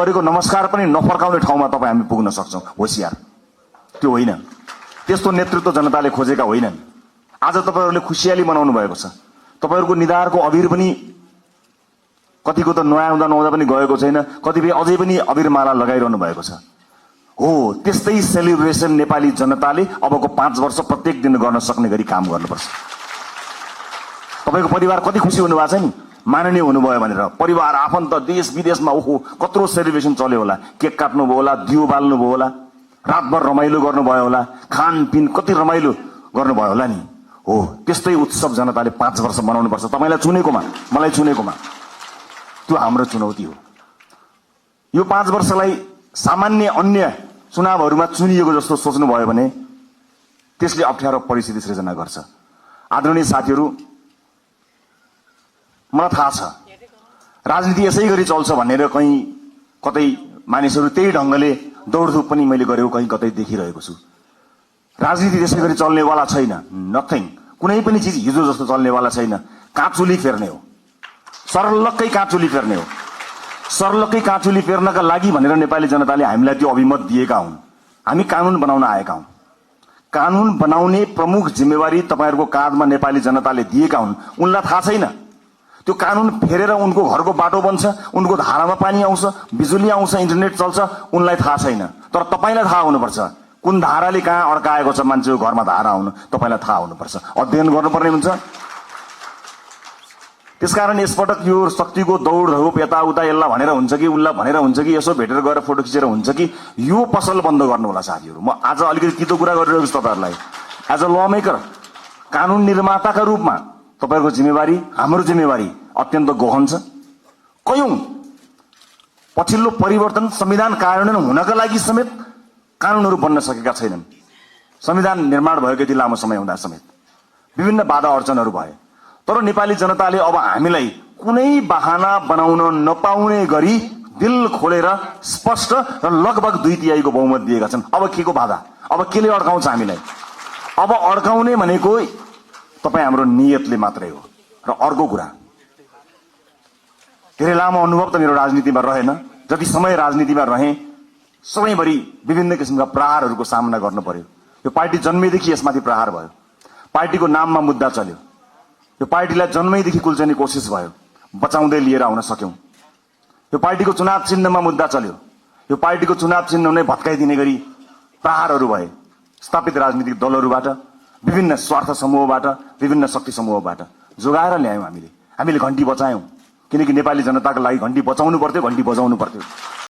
गरेको नमस्कार पनि नफर्काउने ठाउँमा तपाईँ हामी पुग्न सक्छौं। होशियार त्यो होइन, त्यस्तो नेतृत्व जनताले खोजेका होइनन्। आज तपाईहरुले खुशियाली मनाउनु भएको छ। तपाईहरुको निधारको अबिर पनि कतिको त नुहाउँदा नुहाउँदा पनि गएको छैन, कतिपय अझै पनि अबिर माला लगाइरहनु भएको छ। हो, त्यस्तै सेलिब्रेसन नेपाली जनताले अबको 5 वर्ष प्रत्येक दिन गर्न सक्ने गरी काम गर्नुपर्छ। तपाईको परिवार कति खुशी हुनु भएको छ नि, माननीय हुनुभयो भनेर। परिवार आफन्त देश विदेशमा ओहो कत्रो सेलिब्रेसन चल्यो होला, केक काट्नु भयो होला, दियो बाल्नु भयो होला, रातभर रमाइलो गर्नुभयो होला, खानपिन कति रमाइलो गर्नुभयो होला नि। हो, त्यस्तै उत्सव जनताले 5 वर्ष मनाउनु पर्छ। तपाईलाई चुनेकोमा, मलाई चुनेकोमा त्यो हाम्रो चुनौती हो। यो 5 वर्षलाई सामान्य अन्य चुनावहरुमा चुनिएको जस्तो सोच्नु भयो भने त्यसले अप्ठ्यारो परिस्थिति सृजना गर्छ। आदरणीय साथीहरु, मलाई थाहा छ राजनीति यसै गरी चल्छ भनेर कहीं कतै मानिसहरु त्यही ढंगले दौडधुप पनि मैले गरेको कहीं कतै देखिरहेको छु। राजनीति त्यसै गरी चल्नेवाला छैन। नथिङ, कुनै पनि चीज हिजो जस्तो चल्नेवाला छैन। काँचुली फेर्ने हो, सरलक्कै काँचुली फेर्ने हो। सरलक्कै काँचुली फेर्नका लागि भनेर नेपाली जनताले हामीलाई त्यो अभिमत दिएका हुन्। हामी कानून बनाउन आएका हौं। कानून बनाउने प्रमुख जिम्मेवारी तपाईहरुको काँधमा नेपाली जनताले दिएका हुन्। उनलाई थाहा छैन त्यो कानून फेरेर उनको घरको बाटो बन्छ, उनको धारामा पानी आउँछ, बिजुली आउँछ, इन्टरनेट चल्छ, उनलाई थाहा छैन। तर तपाईलाई थाहा हुनुपर्छ कुन धाराले कहाँ अड्काएको छ मान्छेको घरमा धारा आउनु, तपाईलाई थाहा हुनुपर्छ। अध्ययन गर्नुपर्ने हुन्छ। त्यसकारण यसपटक यो शक्तिको दौडधुप यताउता यसलाई भनेर हुन्छ कि उसलाई भनेर हुन्छ कि यसो भेटेर गएर फोटो खिचेर हुन्छ कि यो पसल बन्द गर्नु होला साथीहरु। म आज अलिकति तितो कुरा गरिरहेको छु तपाईहरुलाई। एज अ ल मेकर, कानून निर्माताका रूपमा तपाईहरुको जिम्मेवारी, हाम्रो जिम्मेवारी अत्यन्त गहन छ। कयौं पछिल्लो परिवर्तन संविधान कार्यान्वयन हुनका लागि समेत कानूनहरु बन्न सकेका छैनन्। संविधान निर्माण भएको यति लामो समय हुँदा समेत विभिन्न बाधा अर्चनहरु भए। तर नेपाली जनताले अब हामीलाई कुनै बहाना बनाउन नपाउने गरी दिल खोलेर स्पष्ट र लगभग 2/3 को बहुमत दिएका छन्। अब केको बाधा, अब केले अड्काउँछ हामीलाई? अब अड्काउने भनेको तपाई हाम्रो नियतले मात्रै हो। र अर्को कुरा, धेरै लामो अनुभव त मेरो राजनीतिमा रहेन। जति समय राजनीतिमा रहे सबैभरि विभिन्न किसिमका प्रहारहरूको सामना गर्नु पर्यो। यो पार्टी जन्मेदेखि यसमाथि प्रहार भयो। पार्टीको नाममा मुद्दा चल्यो। यो पार्टीलाई जन्मैदेखि कुल्चने कोसिस भयो, बचाउँदै लिएर आउन सक्यौं। यो पार्टीको चुनाव चिन्हमा मुद्दा चल्यो। यो पार्टीको चुनाव चिन्ह नै भत्काइदिने गरी प्रहारहरू भए स्थापित राजनीतिक दलहरूबाट, विभिन्न स्वार्थ समूहबाट, विभिन्न शक्ति समूहबाट जोगाएर ल्यायौं। हामीले घण्टी बचायौं, किनकि नेपाली जनताको लागि घण्टी बचाउनु पर्थ्यो, घण्टी बजाउनु पर्थ्यो।